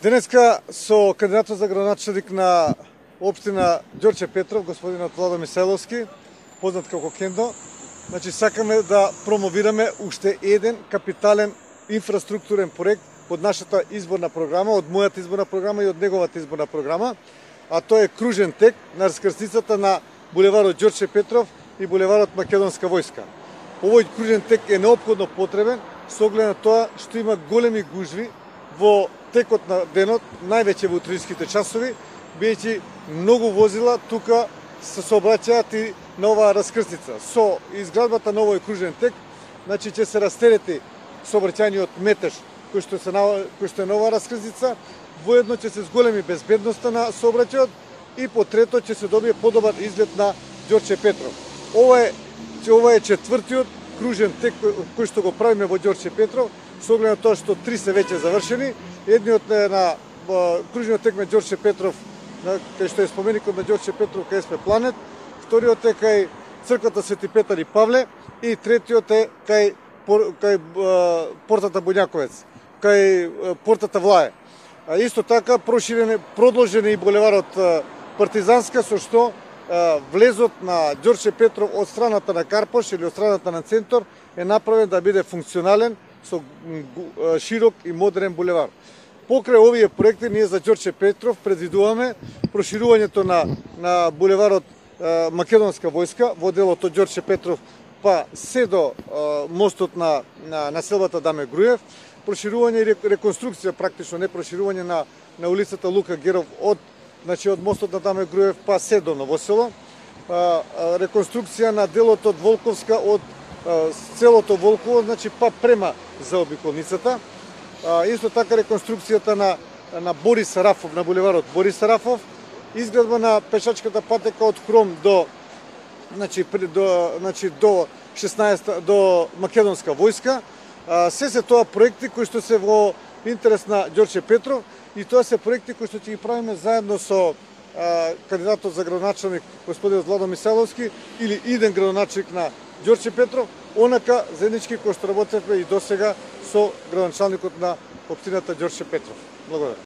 Денеска со кандидатот за градоначелник на општина Ѓорче Петров, господинот Владо Мисајловски, познат како Кендо. Значи сакаме да промовираме уште еден капитален инфраструктурен проект од нашата изборна програма, од мојата изборна програма и од неговата изборна програма, а тоа е кружен тек на раскрсницата на булеварот Ѓорче Петров и булеварот Македонска војска. Овој кружен тек е неопходно потребен со оглед на тоа што има големи гужви во текот на денот, највеќе во утринските часови, бидејќи многу возила тука се сообраќаат и на оваа раскрсница. Со изградбата на овој кружен тек, значи ќе се растерети сообраќајниот метеж кој што е на оваа раскрсница, воедно ќе се зголеми безбедноста на сообраќајот и по трето ќе се добие подобар изглед на Ѓорче Петров. Ова е четвртиот кружен тек кој што го правиме во Ѓорче Петров, со оглед на тоа што три се веќе завршени. Едниот е на кружниот тек на Ѓорче Петров, кај што е споменикот на Ѓорче Петров кај СП Планет, вториот е кај црквата Свети Петар и Павле и третиот е кај портата Буњаковец, кај портата Влае. Исто така продолжен е и булеварот Партизанска, со што влезот на Ѓорче Петров од страната на Карпош или од страната на Центор е направен да биде функционален со широк и модерен булевар. Покрај овие проекти ние за Ѓорче Петров предвидуваме проширувањето на булеварот Македонска војска во делот од Ѓорче Петров па се до мостот на населбата Даме Груев, проширување и реконструкција, практично не проширување на улицата Лука Геров од мостот на Даме Груев па се до Новосело, реконструкција на делот од Волковска од целото Волково, па према заобиколницата. Исто така реконструкцијата на Борис Рафов, на булеварот Борис Рафов, изградба на пешачката патека од Кром до 16 до Македонска војска. Се тоа проекти кои што се во интерес на Ѓорче Петров и тоа се проекти кои што ќе ги правиме заедно со кандидатот за градоначелник господин Владо Мисајловски или иден градоначелник на Ѓорче Петров, онака заеднички кој што работевме и досега со градоначалникот на општината Ѓорче Петров. Благодарам.